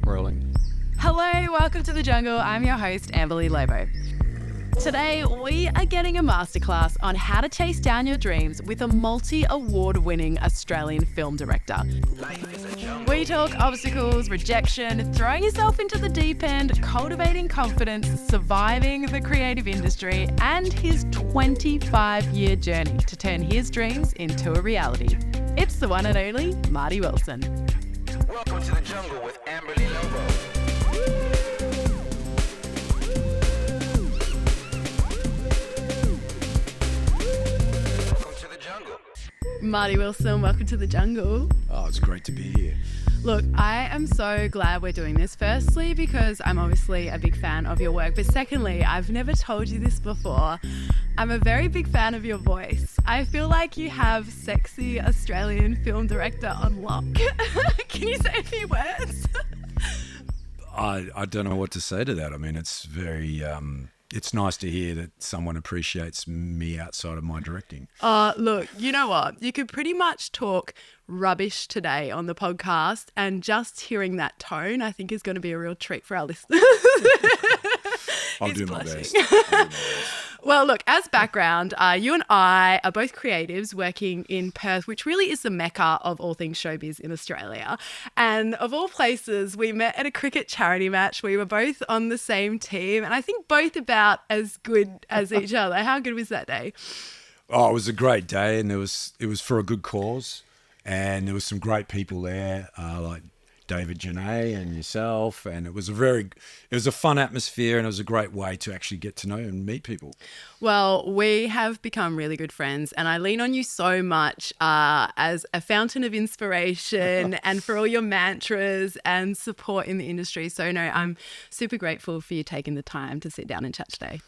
Rolling. Hello, welcome to The Jungle. I'm your host, Amberly Lobo. Today, we are getting a masterclass on how to chase down your dreams with a multi-award-winning Australian film director. We talk obstacles, rejection, throwing yourself into the deep end, cultivating confidence, surviving the creative industry, and his 25-year journey to turn his dreams into a reality. It's the one and only Marty Wilson. Welcome to the jungle with Amberly Lobo. Welcome to the jungle. Marty Wilson, welcome to the jungle. Oh, it's great to be here. Look, I am so glad we're doing this. Firstly, because I'm obviously a big fan of your work. But secondly, I've never told you this before. I'm a very big fan of your voice. I feel like you have sexy Australian film director on lock. Can you say a few words? I don't know what to say to that. I mean, it's very, it's nice to hear that someone appreciates me outside of my directing. Look, you know what? You could pretty much talk rubbish today on the podcast, and just hearing that tone, I think, is going to be a real treat for our listeners. I'll do my best. Well, look, as background, you and I are both creatives working in Perth, which really is the mecca of all things showbiz in Australia. And of all places, we met at a cricket charity match. We were both on the same team, and I think both about as good as each other. How good was that day? Oh, it was a great day, and it was for a good cause, and there was some great people there, like David Janae and yourself, and it was a fun atmosphere, and it was a great way to actually get to know and meet people. Well, we have become really good friends, and I lean on you so much as a fountain of inspiration and for all your mantras and support in the industry. So no, I'm super grateful for you taking the time to sit down and chat today.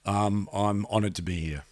I'm honoured to be here.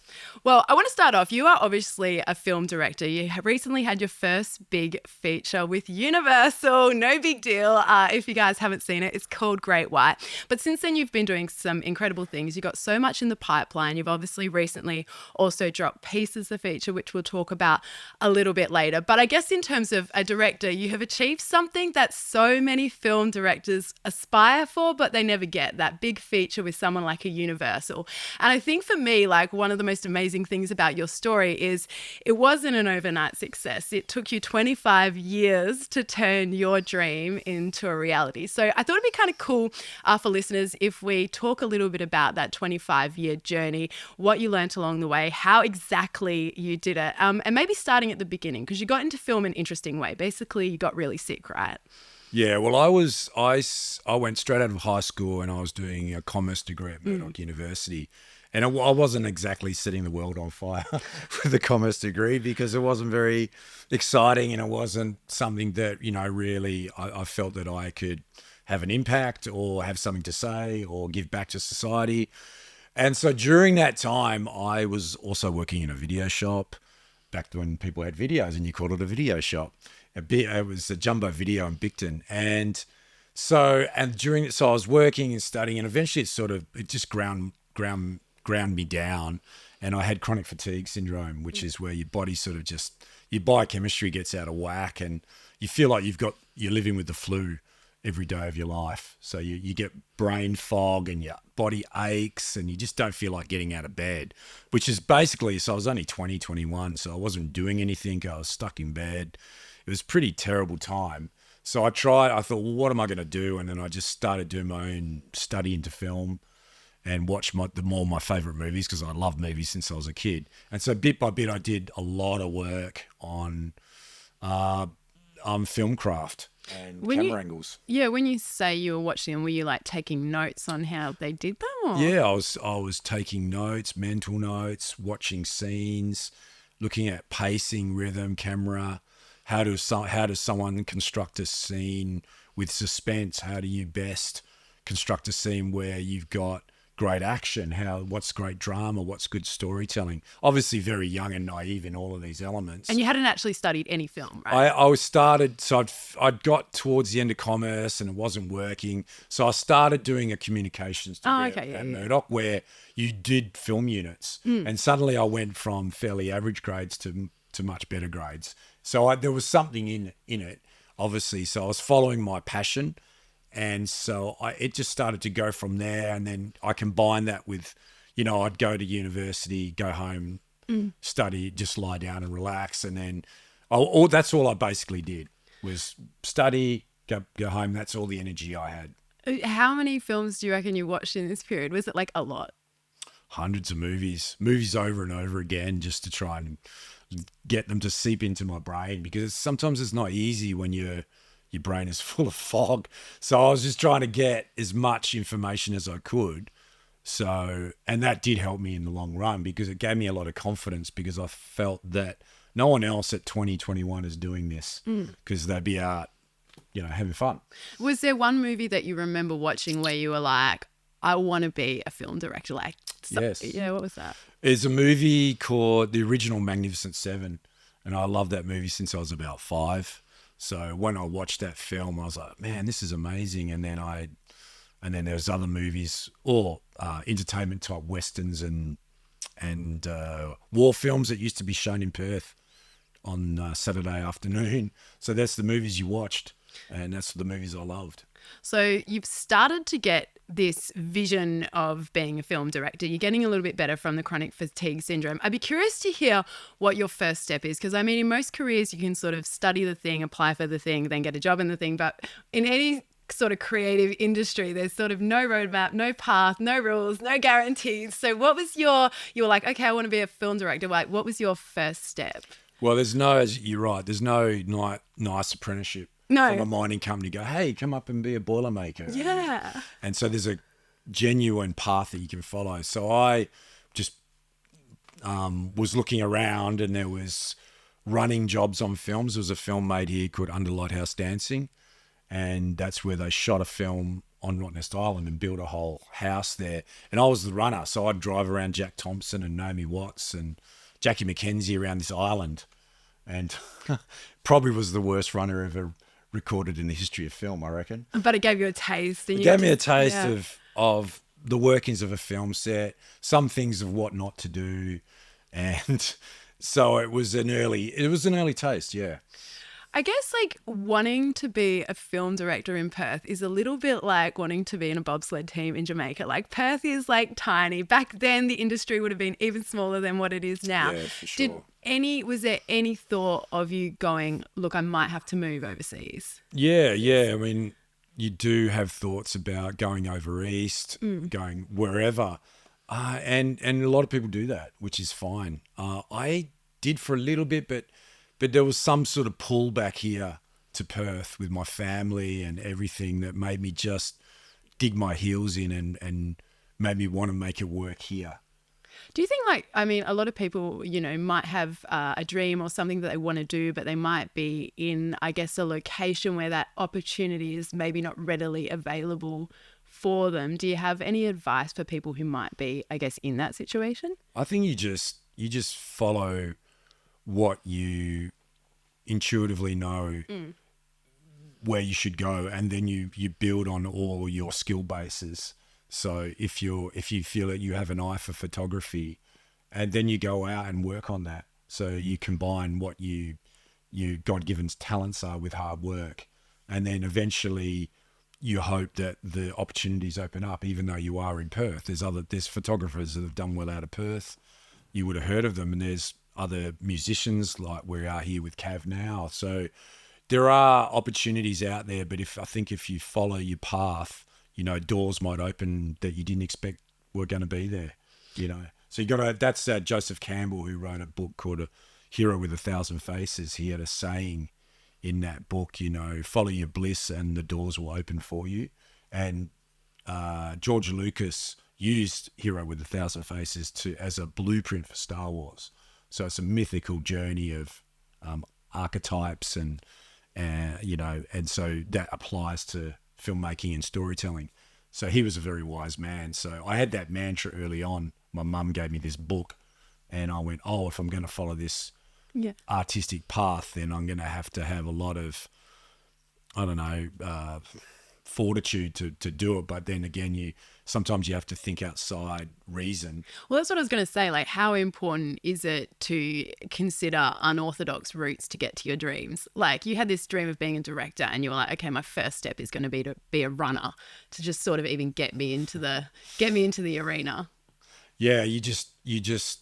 Well, I want to start off. You are obviously a film director. You have recently had your first big feature with Universal. No big deal. If you guys haven't seen it, it's called Great White. But since then, you've been doing some incredible things. You've got so much in the pipeline. You've obviously recently also dropped Pieces, the feature, which we'll talk about a little bit later. But I guess in terms of a director, you have achieved something that so many film directors aspire for, but they never get, that big feature with someone like a Universal. And I think for me, like, one of the most amazing things about your story is it wasn't an overnight success. It took you 25 years to turn your dream into a reality. So I thought it'd be kind of cool for listeners if we talk a little bit about that 25-year journey, what you learnt along the way, how exactly you did it, and maybe starting at the beginning, because you got into film in an interesting way. Basically, you got really sick, right? Yeah, well, I went straight out of high school, and I was doing a commerce degree at Murdoch University. And I wasn't exactly setting the world on fire with a commerce degree, because it wasn't very exciting, and it wasn't something that, really I felt that I could have an impact or have something to say or give back to society. And so during that time, I was also working in a video shop, back when people had videos and you called it a video shop. It was a Jumbo Video in Bicton. So I was working and studying, and eventually it just ground me down, and I had chronic fatigue syndrome, which is where your body your biochemistry gets out of whack, and you feel like you're living with the flu every day of your life. So you get brain fog and your body aches, and you just don't feel like getting out of bed, which is basically, so I was only 20, 21, so I wasn't doing anything. I was stuck in bed. It was a pretty terrible time. So I thought, well, what am I going to do? And then I just started doing my own study into film and watch more of my favourite movies, because I love movies since I was a kid. And so bit by bit, I did a lot of work on film craft and camera angles. Yeah, when you say you were watching them, were you like taking notes on how they did them? Or? Yeah, I was taking notes, mental notes, watching scenes, looking at pacing, rhythm, camera. How does someone construct a scene with suspense? How do you best construct a scene where you've got great action? What's great drama? What's good storytelling? Obviously very young and naive in all of these elements. And you hadn't actually studied any film, right? I'd got towards the end of commerce and it wasn't working. So I started doing a communications degree at Murdoch, where you did film units. And suddenly I went from fairly average grades to much better grades. So there was something in it, obviously. So I was following my passion, and so it just started to go from there. And then I combined that with, I'd go to university, go home, study, just lie down and relax, and then that's all I basically did was study, go home. That's all the energy I had. How many films do you reckon you watched in this period? Was it like a lot? Hundreds of movies over and over again, just to try and get them to seep into my brain, because sometimes it's not easy when your brain is full of fog. So I was just trying to get as much information as I could. So, and that did help me in the long run, because it gave me a lot of confidence, because I felt that no one else at 2021 is doing this, because they'd be out, having fun. Was there one movie that you remember watching where you were like, I want to be a film director? Yes. Yeah, what was that? It's a movie called The Original Magnificent Seven, and I loved that movie since I was about 5. So when I watched that film, I was like, man, this is amazing. And then there's other movies, or entertainment type westerns and war films that used to be shown in Perth on Saturday afternoon. So that's the movies you watched, and that's the movies I loved. So you've started to get this vision of being a film director. You're getting a little bit better from the chronic fatigue syndrome. I'd be curious to hear what your first step is, because I mean, in most careers, you can sort of study the thing, apply for the thing, then get a job in the thing. But in any sort of creative industry, there's sort of no roadmap, no path, no rules, no guarantees. So what was you were like, okay, I want to be a film director. Like, what was your first step? Well, you're right, there's no nice apprenticeship. No. From a mining company, go, hey, come up and be a boilermaker. Yeah. And so there's a genuine path that you can follow. So I just was looking around, and there was running jobs on films. There was a film made here called Under Lighthouse Dancing, and that's where they shot a film on Rottnest Island and built a whole house there. And I was the runner, so I'd drive around Jack Thompson and Naomi Watts and Jackie McKenzie around this island, and probably was the worst runner ever recorded in the history of film, I reckon. But it gave you a taste. And it gave me a taste of the workings of a film set, some things of what not to do, and so it was an early taste, yeah. I guess like wanting to be a film director in Perth is a little bit like wanting to be in a bobsled team in Jamaica. Like Perth is like tiny. Back then the industry would have been even smaller than what it is now. Yeah, for sure. Was there any thought of you going, look, I might have to move overseas? Yeah. I mean, you do have thoughts about going over east, going wherever. And a lot of people do that, which is fine. I did for a little bit, but there was some sort of pull back here to Perth with my family and everything that made me just dig my heels in and made me want to make it work here. Do you think, a lot of people, might have a dream or something that they want to do, but they might be in, I guess, a location where that opportunity is maybe not readily available for them. Do you have any advice for people who might be, I guess, in that situation? I think you just follow what you intuitively know where you should go, and then you build on all your skill bases. So if you feel that you have an eye for photography, and then you go out and work on that, so you combine what you God-given talents are with hard work, and then eventually you hope that the opportunities open up. Even though you are in Perth, there's photographers that have done well out of Perth. You would have heard of them, and there's other musicians like we are here with Cav now. So there are opportunities out there, but I think if you follow your path, doors might open that you didn't expect were going to be there, So that's Joseph Campbell, who wrote a book called A Hero with 1,000 Faces. He had a saying in that book, follow your bliss and the doors will open for you. And George Lucas used Hero with 1,000 Faces as a blueprint for Star Wars. So it's a mythical journey of archetypes and so that applies to filmmaking and storytelling. So he was a very wise man. So I had that mantra early on. My mum gave me this book, and I went, if I'm going to follow this artistic path, then I'm going to have a lot of, fortitude to do it. But then again, sometimes you have to think outside reason. Well, that's what I was going to say. Like, how important is it to consider unorthodox routes to get to your dreams? Like, you had this dream of being a director and you were like, okay, my first step is going to be a runner to just sort of even get me into the arena. Yeah, you just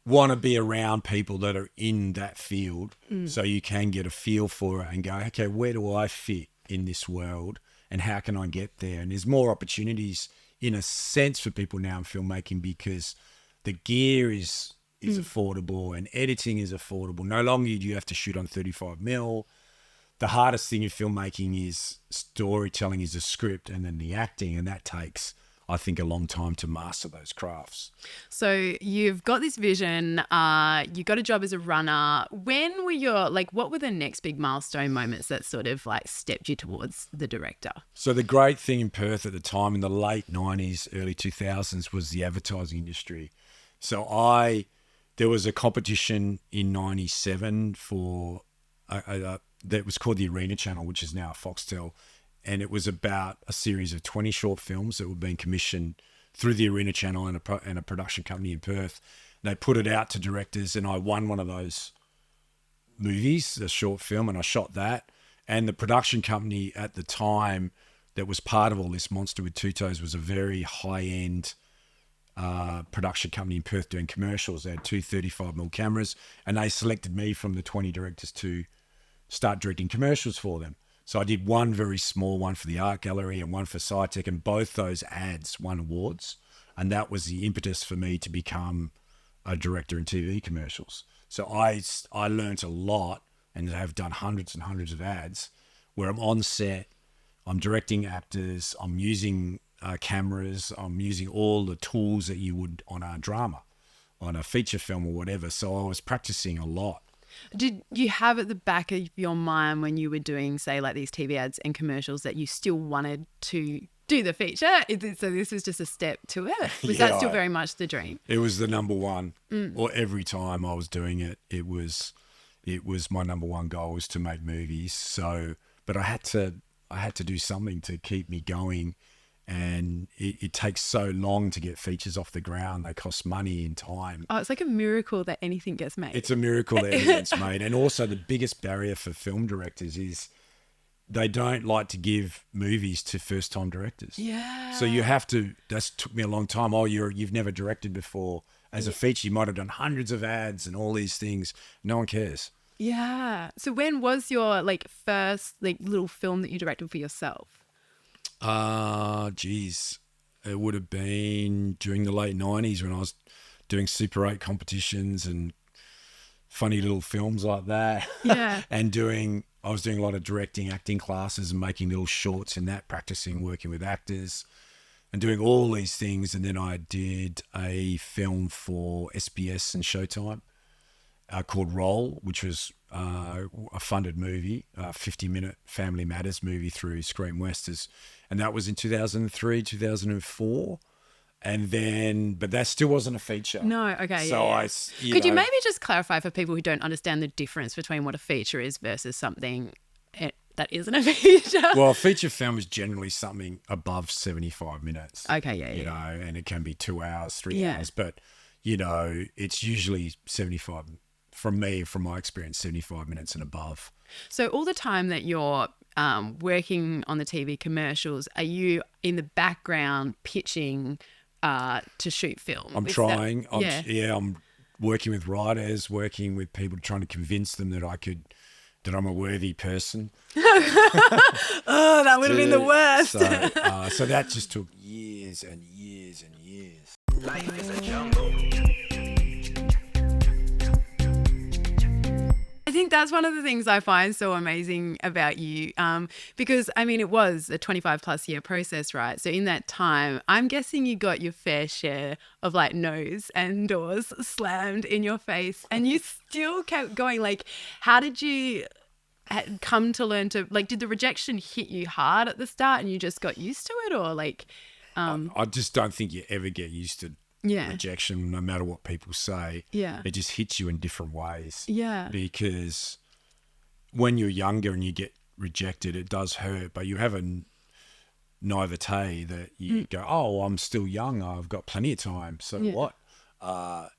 want to be around people that are in that field so you can get a feel for it and go, okay, where do I fit in this world and how can I get there? And there's more opportunities in a sense for people now in filmmaking because the gear is affordable and editing is affordable. No longer do you have to shoot on 35mm. The hardest thing in filmmaking is storytelling, is the script and then the acting, and that takes, I think, a long time to master those crafts. So you've got this vision, you got a job as a runner. When were what were the next big milestone moments that sort of like stepped you towards the director? So the great thing in Perth at the time in the late 90s, early 2000s was the advertising industry. So there was a competition in 97 for, that was called the Arena Channel, which is now Foxtel. And it was about a series of 20 short films that were being commissioned through the Arena Channel and a production company in Perth. They put it out to directors, and I won one of those movies, a short film, and I shot that. And the production company at the time that was part of all this, Monster with Two Toes, was a very high-end production company in Perth doing commercials. They had two 35mm cameras, and they selected me from the 20 directors to start directing commercials for them. So I did one very small one for the art gallery and one for SciTech, and both those ads won awards. And that was the impetus for me to become a director in TV commercials. So I learned a lot and have done hundreds and hundreds of ads where I'm on set, I'm directing actors, I'm using cameras, I'm using all the tools that you would on a drama, on a feature film or whatever. So I was practicing a lot. Did you have at the back of your mind when you were doing, say, like these TV ads and commercials that you still wanted to do the feature? So this was just a step to it? Was that still very much the dream? It was the number one. Or every time I was doing it, it was my number one goal was to make movies. So, but I had to do something to keep me going. And it takes so long to get features off the ground. They cost money and time. Oh, it's like a miracle that anything gets made. It's a miracle that anything gets made. And also the biggest barrier for film directors is they don't like to give movies to first-time directors. Yeah. So you have to, that took me a long time. Oh, you've never directed before. As a feature, you might have done hundreds of ads and all these things. No one cares. Yeah. So when was your first little film that you directed for yourself? It would have been during the late 90s when I was doing Super 8 competitions and funny little films like that. Yeah. And I was doing a lot of directing, acting classes and making little shorts in that, practicing working with actors and doing all these things. And then I did a film for SBS and Showtime called Roll, which was a funded movie, a 50-minute Family Matters movie through Screen West. And that was in 2003, 2004. And then, but that still wasn't a feature. No, okay. So yeah. Could you maybe just clarify for people who don't understand the difference between what a feature is versus something that isn't a feature? Well, a feature film is generally something above 75 minutes. Okay, yeah. You know, and it can be 2 hours, 3 hours. But, it's usually 75, from my experience, 75 minutes and above. So all the time that you're working on the TV commercials, are you in the background pitching to shoot film? I'm trying. I'm working with writers, working with people, trying to convince them that I'm a worthy person. Oh, that would have been the worst. So that just took years and years and years. Life is a jungle. I think that's one of the things I find so amazing about you, because, it was a 25-plus year process, right? So in that time, I'm guessing you got your fair share of, no's and doors slammed in your face, and you still kept going. How did you come to learn to, did the rejection hit you hard at the start and you just got used to it, or, I just don't think you ever get used to rejection, no matter what people say. Yeah. It just hits you in different ways. Yeah. Because when you're younger and you get rejected, it does hurt, but you have naivete that you go, oh, I'm still young, I've got plenty of time, so what?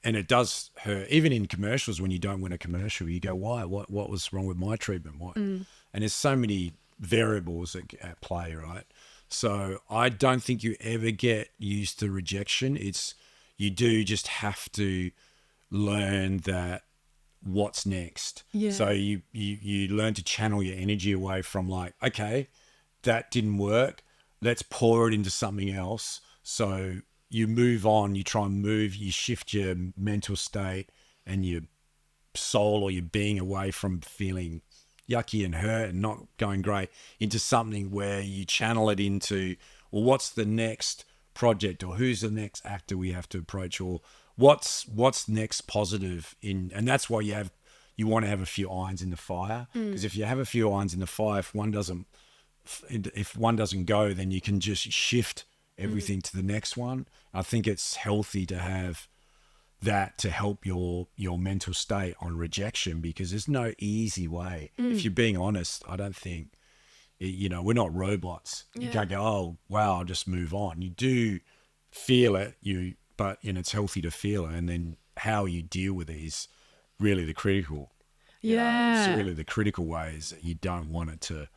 And it does hurt. Even in commercials, when you don't win a commercial, you go, why? What was wrong with my treatment? What? And there's so many variables at play, right? So I don't think you ever get used to rejection. You do just have to learn that what's next. Yeah. So you learn to channel your energy away from like, okay, that didn't work. Let's pour it into something else. So you move on, you try and move, you shift your mental state and your soul or your being away from feeling yucky and hurt and not going great into something where you channel it into, well, what's the next project, or who's the next actor we have to approach, or what's next positive in, and that's why you want to have a few irons in the fire, because if you have a few irons in the fire, if one doesn't go, then you can just shift everything to the next one. I think it's healthy to have that to help your mental state on rejection, because there's no easy way. If you're being honest, I don't think, we're not robots. You can't go, oh, wow, I'll just move on. You do feel it, but it's healthy to feel it. And then how you deal with it is really the critical. It's really the critical ways that you don't want it to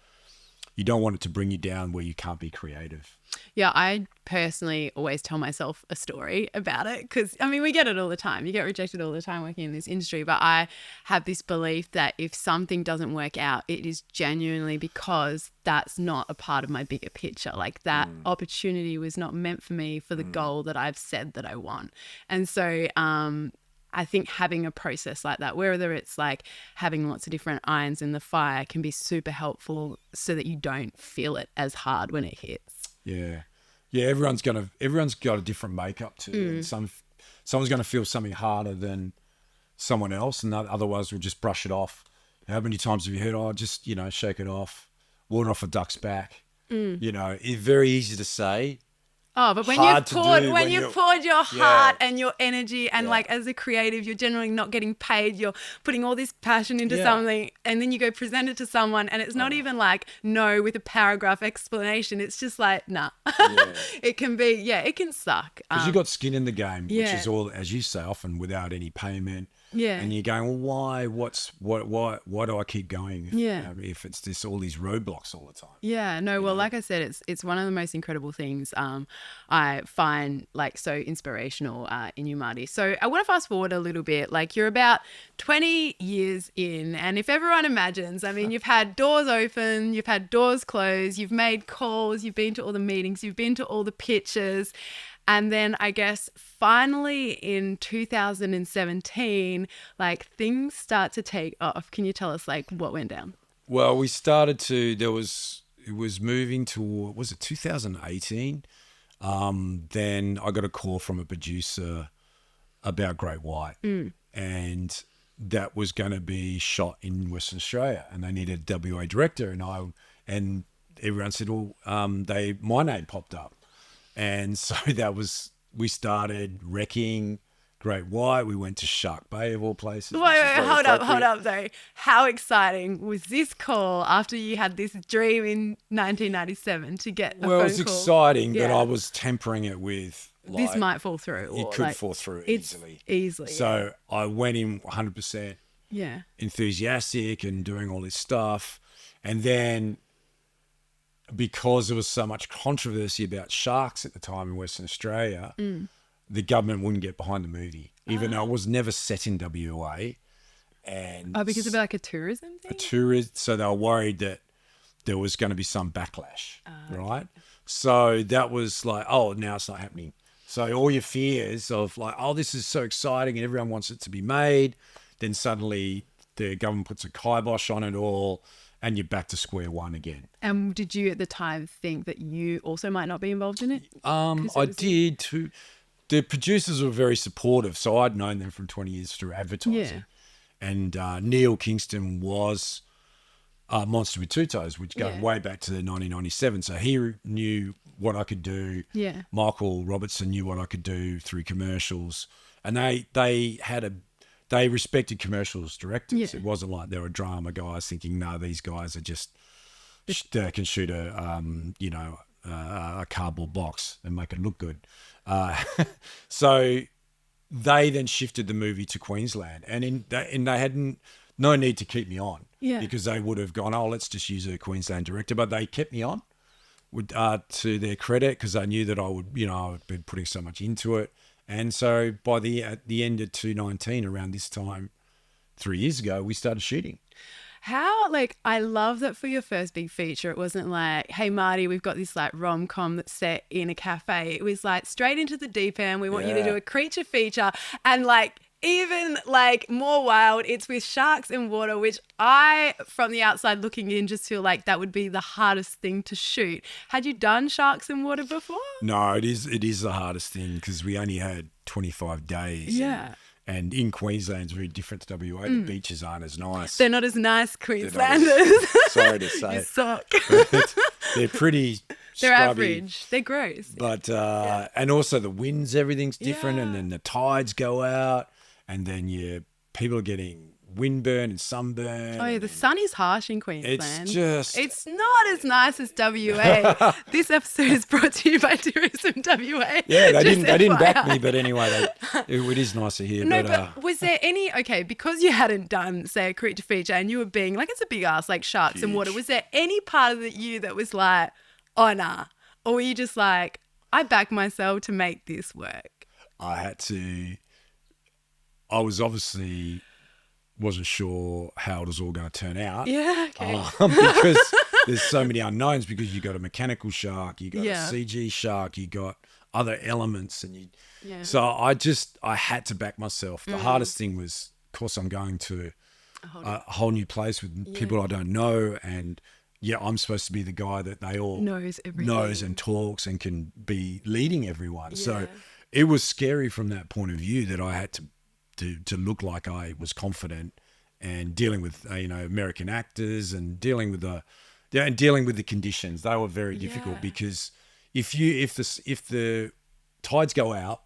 bring you down where you can't be creative. Yeah, I personally always tell myself a story about it because, we get it all the time. You get rejected all the time working in this industry. But I have this belief that if something doesn't work out, it is genuinely because that's not a part of my bigger picture. Like that opportunity was not meant for me for the goal that I've said that I want. And so I think having a process like that, whether it's like having lots of different irons in the fire, can be super helpful so that you don't feel it as hard when it hits. Yeah. Everyone's got a different makeup too. And someone's going to feel something harder than someone else, and otherwise we'll just brush it off. How many times have you heard, oh, just shake it off, water off a duck's back? It's very easy to say. Oh, but when you've poured your heart and your energy and like as a creative, you're generally not getting paid. You're putting all this passion into something, and then you go present it to someone and it's not even like no with a paragraph explanation. It's just like, nah. It can be, it can suck. Because you've got skin in the game, which is all, as you say, often without any payment. Yeah. And you're going, well, why? Why do I keep going if it's this all these roadblocks all the time? Yeah, no, well, like I said, it's one of the most incredible things I find like so inspirational in you, Marty. So I want to fast forward a little bit. Like you're about 20 years in, and if everyone imagines, you've had doors open, you've had doors closed, you've made calls, you've been to all the meetings, you've been to all the pitches. And then I guess finally in 2017, like things start to take off. Can you tell us like what went down? Well, we started to, it was moving toward, was it 2018? Then I got a call from a producer about Great White, and that was going to be shot in Western Australia, and they needed a WA director, and everyone said, well, my name popped up. And so we started wrecking Great White. We went to Shark Bay of all places. Wait, hold up though. How exciting was this call after you had this dream in 1997 to get a phone call? Well, it was exciting, but I was tempering it with this might fall through. It could fall through easily. So I went in 100% enthusiastic and doing all this stuff. And then because there was so much controversy about sharks at the time in Western Australia, the government wouldn't get behind the movie, even though it was never set in WA. And because of like a tourism thing? So they were worried that there was going to be some backlash, right? So that was like, oh, now it's not happening. So all your fears of like, oh, this is so exciting and everyone wants it to be made, then suddenly the government puts a kibosh on it all, and you're back to square one again. And did you at the time think that you also might not be involved in it? I did too. The producers were very supportive, so I'd known them from 20 years through advertising. Yeah. And Neil Kingston was Monster with Two Toes, which goes way back to 1997. So he knew what I could do. Yeah. Michael Robertson knew what I could do through commercials. And they respected commercials directors. Yeah. It wasn't like they were drama guys thinking, no, these guys are just, they can shoot a a cardboard box and make it look good. So they then shifted the movie to Queensland, and they had no need to keep me on, because they would have gone, oh, let's just use a Queensland director, but they kept me on, to their credit, because they knew that I would, I'd been putting so much into it. And so at the end of 2019, around this time, 3 years ago, we started shooting. How, I love that for your first big feature, it wasn't like, hey, Marty, we've got this rom-com that's set in a cafe. It was straight into the deep end. We want you to do a creature feature. And even more wild, it's with sharks and water, which I, from the outside looking in, just feel like that would be the hardest thing to shoot. Had you done sharks and water before? No, it is the hardest thing, because we only had 25 days. Yeah. And in Queensland, it's very different to WA. The beaches aren't as nice. They're not as nice, Queenslanders. Sorry to say. You suck. They're pretty They're scrubby. Average. They're gross. But, and also the winds, everything's different. And then the tides go out. And then people are getting windburn and sunburn. Oh, yeah, the sun is harsh in Queensland. It's not as nice as WA. This episode is brought to you by Tourism WA. Yeah, they didn't back me, but anyway, it is nicer here. No, but was there any, because you hadn't done, say, a creature feature, and you were being, it's a big ass, sharks and water, was there any part of you that was like, oh, nah? Or were you just like, I back myself to make this work? I was obviously wasn't sure how it was all going to turn out. Yeah, okay. Because there's so many unknowns, because you got a mechanical shark, you got a CG shark, you got other elements, and so I had to back myself. The hardest thing was, of course, I'm going to a whole new place with people I don't know, and I'm supposed to be the guy that they all knows everything, knows and talks and can be leading everyone. Yeah. So it was scary from that point of view, that I had to look like I was confident, and dealing with American actors, and dealing with the conditions. They were very difficult, because if the tides go out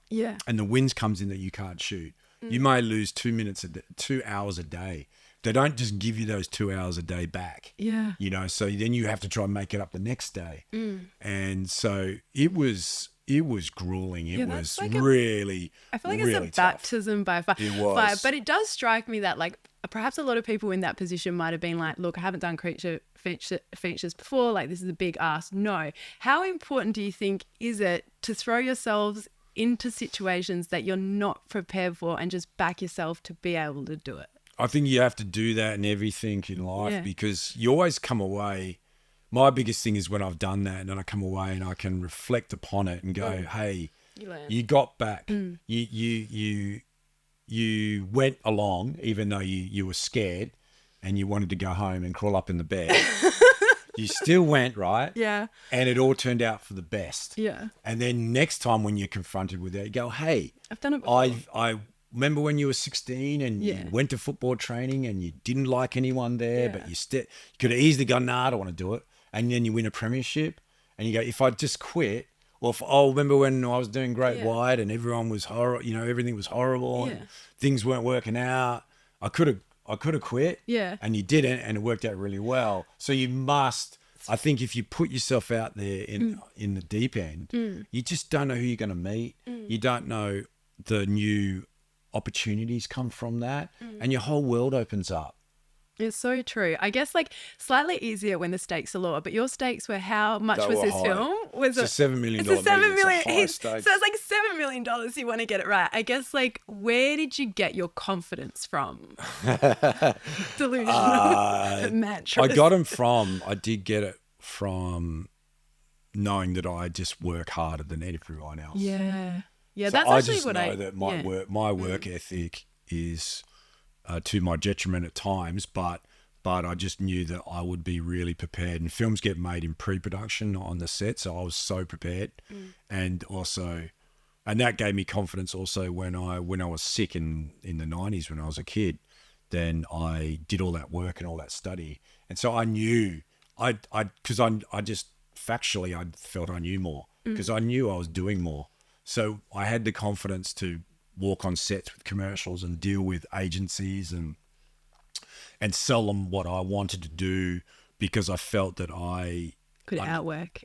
and the winds comes in that you can't shoot, you may lose 2 hours a day. They don't just give you those 2 hours a day back. Yeah. So then you have to try and make it up the next day. And so it was grueling. It was really, I feel like really it's a baptism by fire. It was. But it does strike me that perhaps a lot of people in that position might have been like, look, I haven't done creature features before. This is a big ask. No. How important do you think is it to throw yourselves into situations that you're not prepared for and just back yourself to be able to do it? I think you have to do that in everything in life, because you always come away. My biggest thing is when I've done that, and then I come away and I can reflect upon it and go, hey, you got back. You went along, even though you were scared and you wanted to go home and crawl up in the bed. You still went, right? Yeah. And it all turned out for the best. Yeah. And then next time when you're confronted with that, you go, hey, I've done it before. I remember when you were 16 and you went to football training and you didn't like anyone there, but you could have easily gone, nah, I don't want to do it. And then you win a premiership and you go, if I just quit, or remember when I was doing Great White and everyone was horrible, everything was horrible and things weren't working out. I could have quit. Yeah. And you didn't, and it worked out really well. So you must, I think, if you put yourself out there in the deep end, you just don't know who you're going to meet. You don't know the new opportunities come from that, and your whole world opens up. It's so true. I guess slightly easier when the stakes are lower, but your stakes were, how much was this film? It's a $7 million movie. It's a $7 million. So it's $7 million. You want to get it right. I guess where did you get your confidence from? Delusional mattress. I did get it from knowing that I just work harder than everyone else. Yeah. Yeah, so that's actually what I know that my work ethic is to my detriment at times, but I just knew that I would be really prepared. And films get made in pre-production on the set, so I was so prepared. And that gave me confidence also when I was sick in the 90s when I was a kid. Then I did all that work and all that study, and so I knew I just factually I felt I knew more because I knew I was doing more. So I had the confidence to walk on sets with commercials and deal with agencies and sell them what I wanted to do, because I felt that I could outwork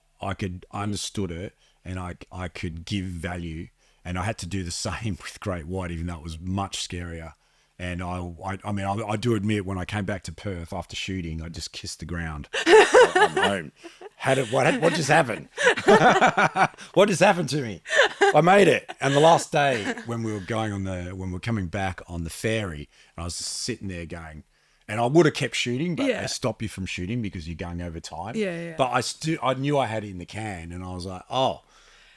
understood it, and I could give value, and I had to do the same with great white, even though it was much scarier. And I do admit, when I came back to Perth after shooting, I just kissed the ground. I'm home. What just happened? What just happened to me? I made it. And the last day when we were coming back on the ferry, and I was just sitting there going, and I would have kept shooting, but they stop you from shooting because you're going over time. Yeah. But I knew I had it in the can, and I was like, oh,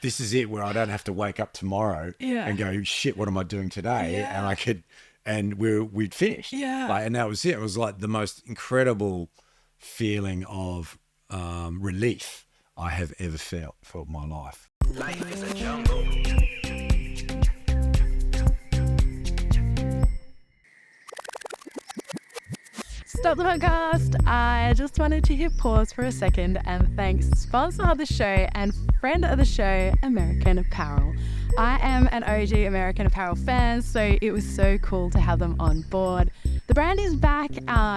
this is it, where I don't have to wake up tomorrow and go, shit, what am I doing today? Yeah. And we'd finished. Yeah. And that was it. It was like the most incredible feeling of relief I have ever felt for my life. Life is a jungle. Stop the podcast. I just wanted to hit pause for a second and thank sponsor of the show and friend of the show, American Apparel. I am an OG American Apparel fan, so it was so cool to have them on board. The brand is back,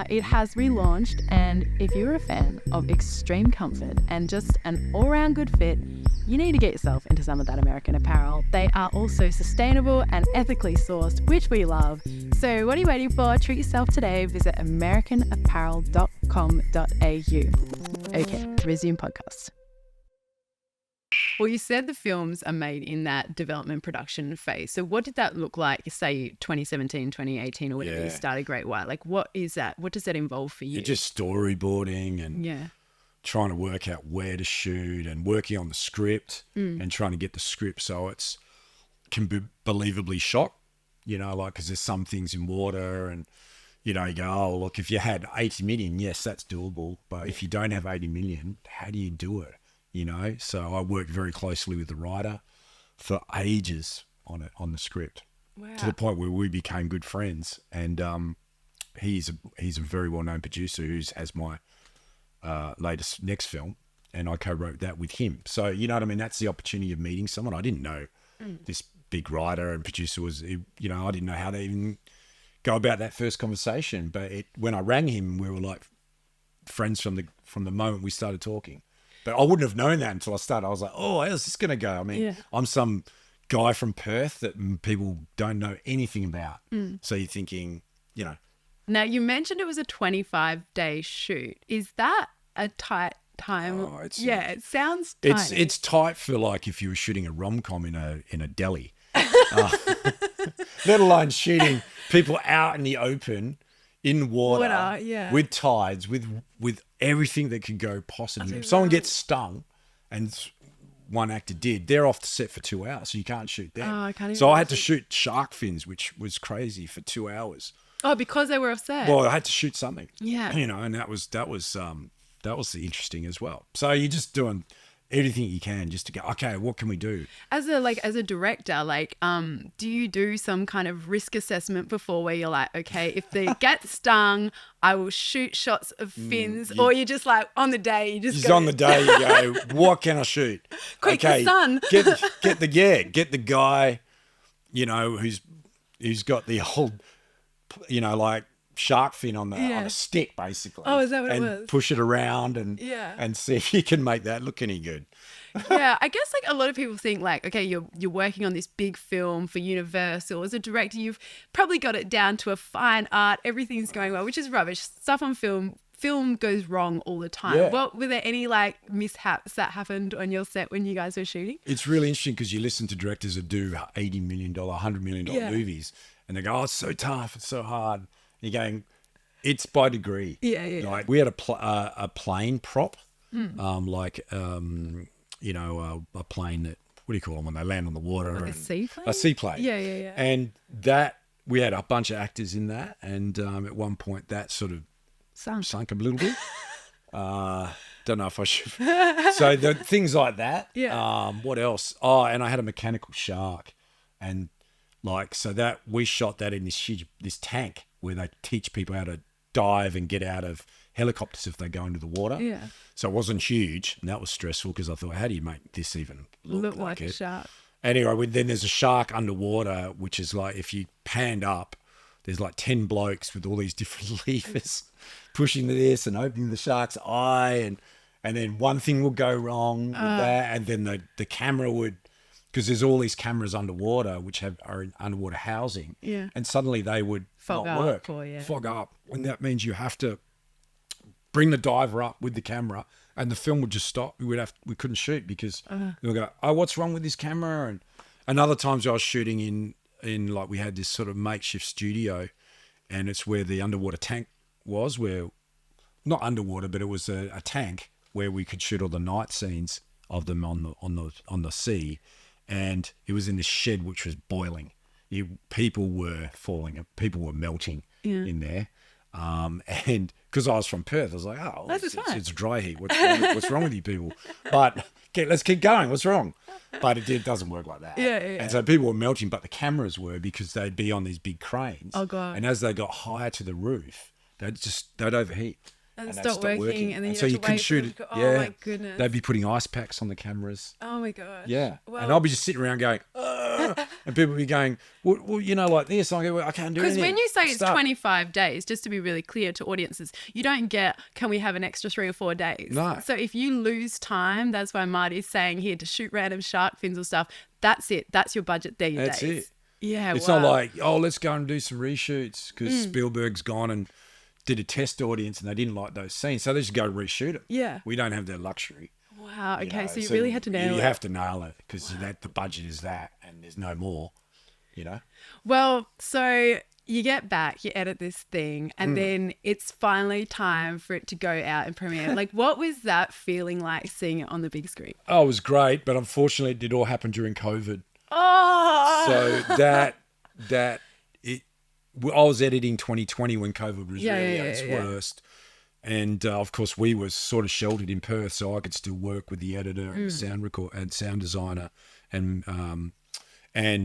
it has relaunched, and if you're a fan of extreme comfort and just an all-round good fit, you need to get yourself into some of that American Apparel. They are also sustainable and ethically sourced, which we love. So what are you waiting for? Treat yourself today. Visit americanapparel.com.au. Okay, resume podcast. Well, you said the films are made in that development production phase. So what did that look like, say, 2017, 2018 or whatever you started Great White? Like, what is that? What does that involve for you? It's just storyboarding and trying to work out where to shoot and working on the script and trying to get the script so it's can be believably shot, like, because there's some things in water and, you go, oh, look, if you had 80 million, yes, that's doable. But if you don't have 80 million, how do you do it? So I worked very closely with the writer for ages on the script. Wow. To the point where we became good friends. And he's a very well-known producer who has my next film, and I co-wrote that with him. So, you know what I mean? That's the opportunity of meeting someone. I didn't know this big writer and producer was, I didn't know how they even go about that first conversation. But when I rang him, we were like friends from the moment we started talking. But I wouldn't have known that until I started. I was like, oh, how's this going to go? I mean, I'm some guy from Perth that people don't know anything about. So you're thinking, Now, you mentioned it was a 25-day shoot. Is that a tight time? Oh, it sounds tiny. It's tight for, like, if you were shooting a rom-com in a deli. Let alone shooting people out in the open, in water with tides, with everything that could go possibly. If someone gets stung, and one actor did, they're off the set for 2 hours, so you can't shoot them. I can't even so I had to shoot shark fins, which was crazy, for 2 hours. Oh, because they were off set. Well, I had to shoot something. Yeah. And that was the interesting as well. So you're just doing everything you can just to go, okay, what can we do? As a director, do you do some kind of risk assessment before where you're like, okay, if they get stung, I will shoot shots of fins, or you're just like on the day, on the day you go, what can I shoot? Quick, the sun. get the guy, who's got the old, like shark fin on a stick, basically. Oh, is that what it was? And push it around and see if you can make that look any good. Yeah, I guess a lot of people think okay, you're working on this big film for Universal. As a director, you've probably got it down to a fine art. Everything's going well, which is rubbish. Stuff on film goes wrong all the time. Yeah. Well, were there any mishaps that happened on your set when you guys were shooting? It's really interesting because you listen to directors that do $80 million, $100 million movies, and they go, oh, it's so tough, it's so hard. You're going, it's by degree. Yeah. Like, we had a plane prop, a plane that, what do you call them when they land on the water? Like a seaplane? A seaplane. Yeah. And that, we had a bunch of actors in that, and at one point that sort of sunk a little bit. Don't know if I should. So the things like that. Yeah. What else? Oh, and I had a mechanical shark, and so that we shot that in this tank where they teach people how to dive and get out of helicopters if they go into the water. Yeah. So it wasn't huge, and that was stressful because I thought, how do you make this even look like a it? shark? Anyway, then there's a shark underwater, which is like, if you panned up, there's like 10 blokes with all these different levers pushing this and opening the shark's eye, and then one thing would go wrong with that, and then the camera would, because there's all these cameras underwater which are in underwater housing, and suddenly they would Fog not up work, fog up, and that means you have to bring the diver up with the camera, and the film would just stop. We couldn't shoot because we would go, oh, what's wrong with this camera? And other times I was shooting in like, we had this sort of makeshift studio, and it's where the underwater tank was, where not underwater, but it was a tank where we could shoot all the night scenes of them on the sea, and it was in this shed which was boiling. People were falling, people were melting in there. And because I was from Perth, I was like, oh, it's dry heat. What's wrong with you people? But let's keep going. What's wrong? But it doesn't work like that. Yeah. And so people were melting, but the cameras were, because they'd be on these big cranes. Oh, God. And as they got higher to the roof, they'd overheat. And they'd stop working, and then so you couldn't shoot it. Oh, my goodness. They'd be putting ice packs on the cameras. Oh, my gosh. Yeah. Well, and I'll be just sitting around going, and people would be going, well, like this. And I go, well, I can't do anything. because when you say it's 25 days, just to be really clear to audiences, you don't get, can we have an extra 3 or 4 days? No. So if you lose time, that's why Marty's saying here to shoot random shark fins or stuff. That's it. That's your budget. They're your That's days. it. Yeah. It's wow. not like, oh, let's go and do some reshoots, because Spielberg's gone and did a test audience and they didn't like those scenes, so they just go reshoot it. Yeah. We don't have that luxury. Wow. Okay. know, So you really had to nail it. You have to nail it, because the budget is that, and there's no more. Well, so you get back, you edit this thing, and then it's finally time for it to go out and premiere. Like, what was that feeling like, seeing it on the big screen? Oh, it was great, but unfortunately it did all happen during COVID. Oh. So I was editing 2020 when COVID was really at its worst. And of course, we were sort of sheltered in Perth, so I could still work with the editor and sound designer and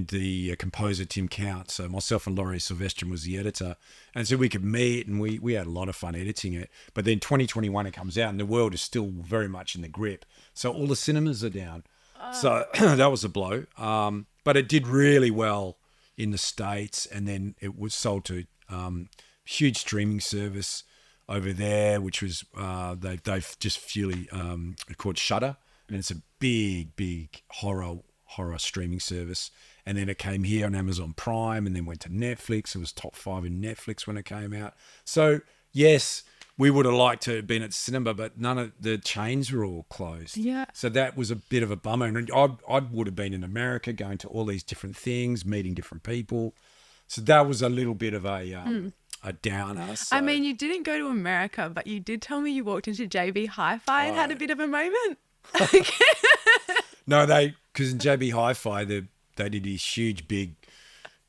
the composer Tim Count. So myself and Laurie Sylvestrin was the editor, and so we could meet, and we had a lot of fun editing it. But then 2021 it comes out, and the world is still very much in the grip. So all the cinemas are down. So that was a blow. But it did really well in the States, and then it was sold to huge streaming service over there, which was they've just called Shudder, and it's a big horror streaming service. And then it came here on Amazon Prime, and then went to Netflix. It was top 5 in Netflix when it came out. So yes, we would have liked to have been at cinema, but none of the chains were all closed. Yeah. So that was a bit of a bummer. And I would have been in America, going to all these different things, meeting different people. So that was a little bit of a downer. So. I mean, you didn't go to America, but you did tell me you walked into JB Hi-Fi and had a bit of a moment. No, because in JB Hi-Fi, they did these huge, big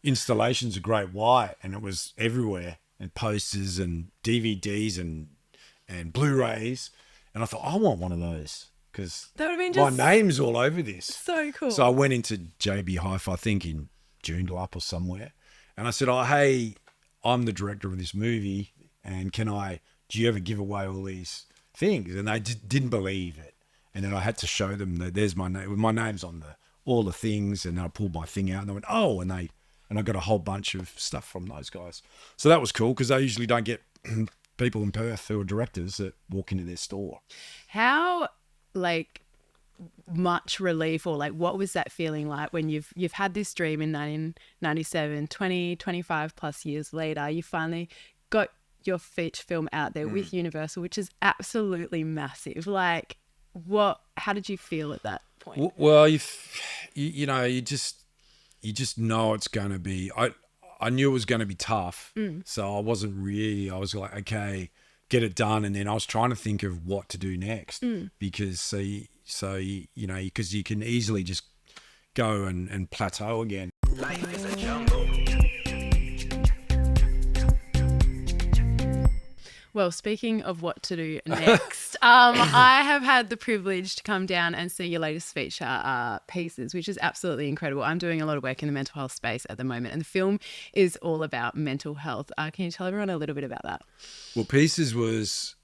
installations of Great White, and it was everywhere, and posters and DVDs and Blu-rays. And I thought, I want one of those, because That would have been my just name's all over this. so cool. So I went into JB Hi-Fi, I think in Joondalup or somewhere, and I said, oh, hey, I'm the director of this movie, and do you ever give away all these things? And they just didn't believe it. And then I had to show them that there's my name. My name's on all the things, and I pulled my thing out, and they went, oh, and I got a whole bunch of stuff from those guys. So that was cool, because I usually don't get people in Perth who are directors that walk into their store. How, much relief, or what was that feeling like when you've had this dream in 1997, 25 plus years later, you finally got your feature film out there with Universal, which is absolutely massive. How did you feel at that point? Well, you just know it's going to be. I knew it was going to be tough, so I wasn't really. I was like, okay, get it done, and then I was trying to think of what to do next, because because you can easily just go and plateau again. Life is a jungle. Well, speaking of what to do next, I have had the privilege to come down and see your latest feature, Pieces, which is absolutely incredible. I'm doing a lot of work in the mental health space at the moment, and the film is all about mental health. Can you tell everyone a little bit about that? Well, Pieces was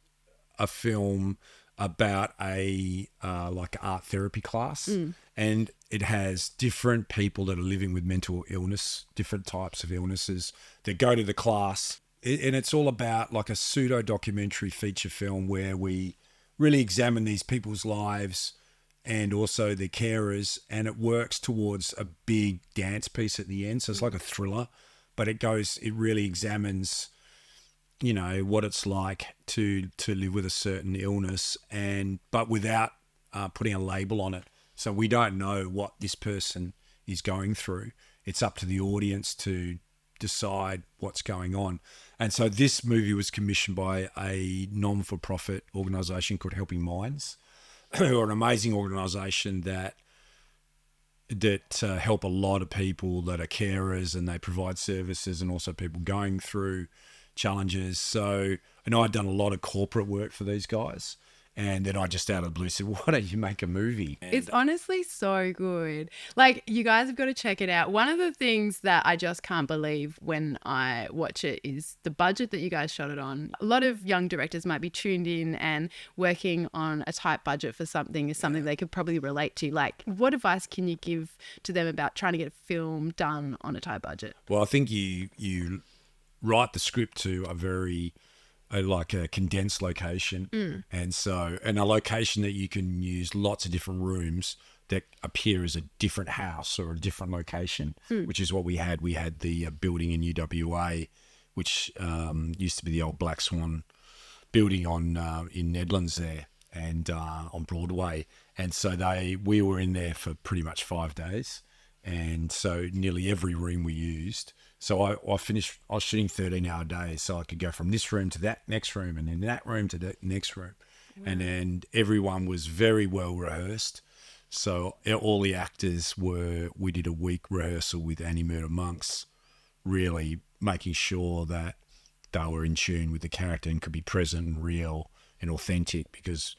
a film about a art therapy class, and it has different people that are living with mental illness, different types of illnesses, that go to the class. And it's all about a pseudo documentary feature film where we really examine these people's lives and also the carers, and it works towards a big dance piece at the end. So it's like a thriller, but it really examines, what it's like to live with a certain illness, but without putting a label on it. So we don't know what this person is going through. It's up to the audience to decide what's going on. And so this movie was commissioned by a non-for-profit organisation called Helping Minds, who are an amazing organisation that help a lot of people that are carers, and they provide services, and also people going through challenges. So, and I'd done a lot of corporate work for these guys. And then I just out of the blue said, why don't you make a movie? It's honestly so good. Like, you guys have got to check it out. One of the things that I just can't believe when I watch it is the budget that you guys shot it on. A lot of young directors might be tuned in, and working on a tight budget for something is something they could probably relate to. Like, what advice can you give to them about trying to get a film done on a tight budget? Well, I think you write the script to a condensed location, and a location that you can use lots of different rooms that appear as a different house or a different location, which is what we had. We had the building in UWA, which used to be the old Black Swan building in Tidelands there, and on Broadway, and so we were in there for pretty much 5 days, and so nearly every room we used. So I was shooting 13-hour days, so I could go from this room to that next room, and then that room to the next room. Wow. And then everyone was very well rehearsed. So all the actors we did a week rehearsal with Annie Murder Monks, really making sure that they were in tune with the character and could be present and real and authentic, because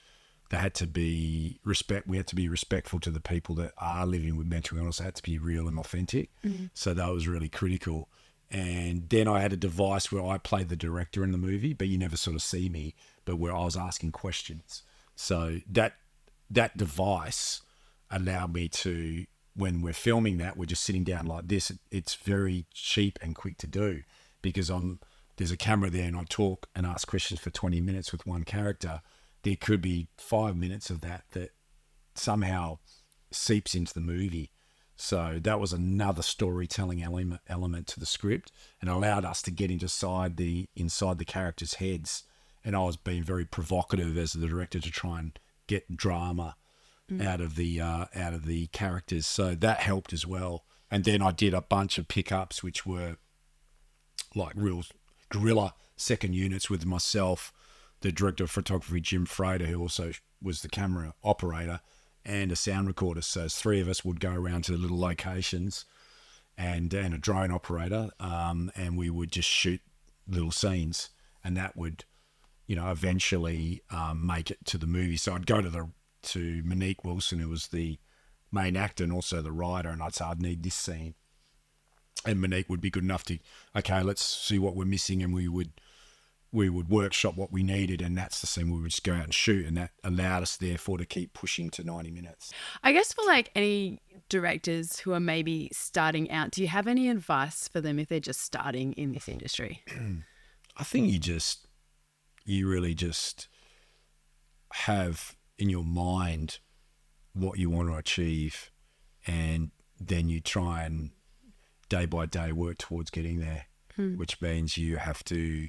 they had to be we had to be respectful to the people that are living with mental illness. They had to be real and authentic. Mm-hmm. So that was really critical. And then I had a device where I played the director in the movie, but you never sort of see me, but where I was asking questions. So that device allowed me to, when we're filming that, we're just sitting down like this. It's very cheap and quick to do, because there's a camera there, and I talk and ask questions for 20 minutes with one character. There could be 5 minutes of that somehow seeps into the movie. So that was another storytelling element to the script, and allowed us to get inside the characters' heads. And I was being very provocative as the director to try and get drama out of the characters. So that helped as well. And then I did a bunch of pickups, which were like real guerrilla second units with myself, the director of photography, Jim Frater, who also was the camera operator, and a sound recorder. So 3 of us would go around to the little locations, and a drone operator, and we would just shoot little scenes, and that would, eventually make it to the movie. So I'd go to Marty Wilson, who was the main actor and also the writer, and I'd say, I'd need this scene. And Monique would be good enough to, okay, let's see what we're missing, and we would workshop what we needed, and that's the scene we would just go out and shoot, and that allowed us therefore to keep pushing to 90 minutes. I guess for like any directors who are maybe starting out, do you have any advice for them if they're just starting in this industry? I think you really just have in your mind what you want to achieve, and then you try and day by day work towards getting there, which means you have to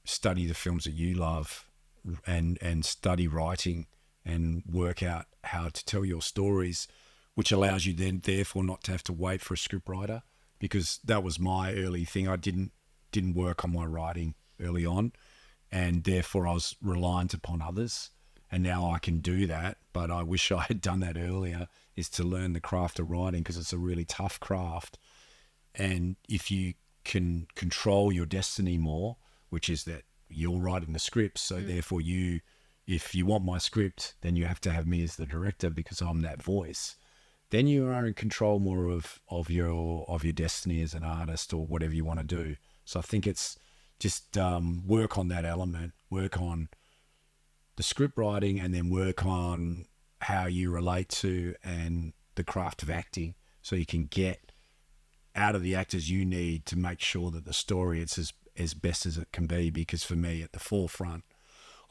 study the films that you love, and study writing and work out how to tell your stories, which allows you then therefore not to have to wait for a scriptwriter, because that was my early thing. I didn't work on my writing early on, and therefore I was reliant upon others. And now I can do that, but I wish I had done that earlier, is to learn the craft of writing, because it's a really tough craft. And if you can control your destiny more, which is that you're writing the script, so therefore if you want my script, then you have to have me as the director, because I'm that voice. Then you are in control more of your destiny as an artist, or whatever you want to do. So I think it's just work on that element, work on the script writing, and then work on how you relate to and the craft of acting, so you can get out of the actors you need to make sure that the story it's as best as it can be. Because for me, at the forefront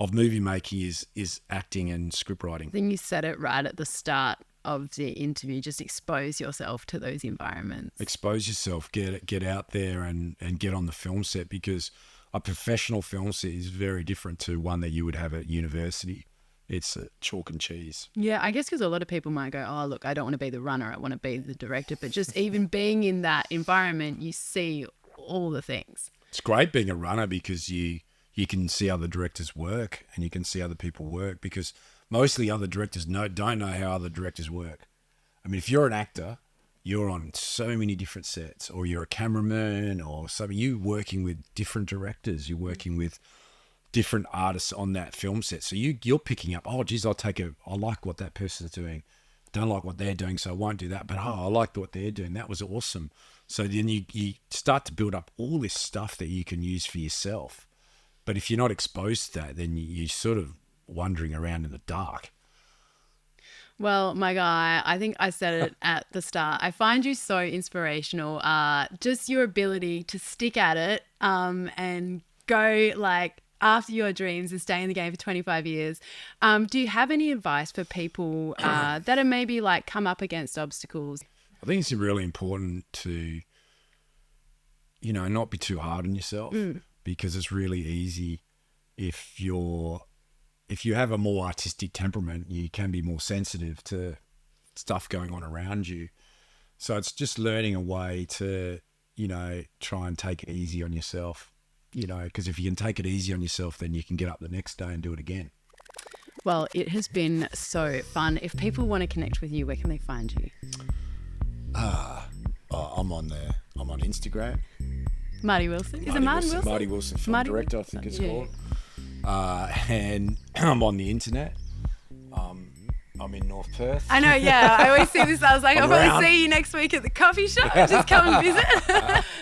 of movie making is acting and script writing. I think you said it right at the start of the interview. Just expose yourself to those environments. Expose yourself, get out there and get on the film set, because a professional film set is very different to one that you would have at university. It's chalk and cheese. Yeah, I guess because a lot of people might go, oh, look, I don't want to be the runner, I want to be the director. But just even being in that environment, you see all the things. It's great being a runner because you can see other directors work and you can see other people work, because mostly other directors don't know how other directors work. I mean, if you're an actor, you're on so many different sets, or you're a cameraman or something, you're working with different directors, you're working with different artists on that film set. So you're picking up, oh, geez, I like what that person's doing. Don't like what they're doing, so I won't do that. But, I like what they're doing. That was awesome. So then you start to build up all this stuff that you can use for yourself. But if you're not exposed to that, then you're sort of wandering around in the dark. Well, my guy, I think I said it at the start. I find you so inspirational. Just your ability to stick at it and go like after your dreams and stay in the game for 25 years. Do you have any advice for people that are maybe like come up against obstacles? I think it's really important to, not be too hard on yourself, because it's really easy if you have a more artistic temperament, you can be more sensitive to stuff going on around you. So it's just learning a way to, try and take it easy on yourself, because if you can take it easy on yourself, then you can get up the next day and do it again. Well, it has been so fun. If people want to connect with you, where can they find you? I'm on Instagram. Marty Wilson. Is it Marty Wilson? Marty Wilson, film director, I think it's called. And I'm on the internet. I'm in North Perth. I know, yeah. I always see this. I was like, I'll around. probably see you next week at the coffee shop. Just come and visit.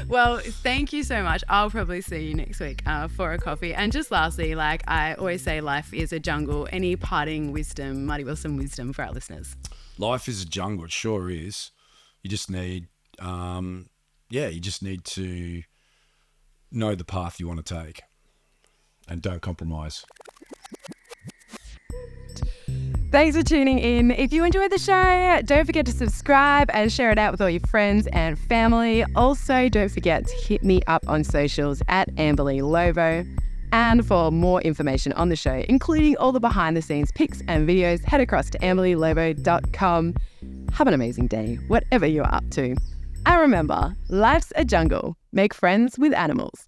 Well, thank you so much. I'll probably see you next week for a coffee. And just lastly, like I always say, life is a jungle. Any parting wisdom, Marty Wilson wisdom for our listeners? Life is a jungle. It sure is. You just need, to know the path you want to take and don't compromise. Thanks for tuning in. If you enjoyed the show, don't forget to subscribe and share it out with all your friends and family. Also, don't forget to hit me up on socials at Amberly Lovo. And for more information on the show, including all the behind the scenes pics and videos, head across to amberlylovo.com. Have an amazing day, whatever you're up to. And remember, life's a jungle. Make friends with animals.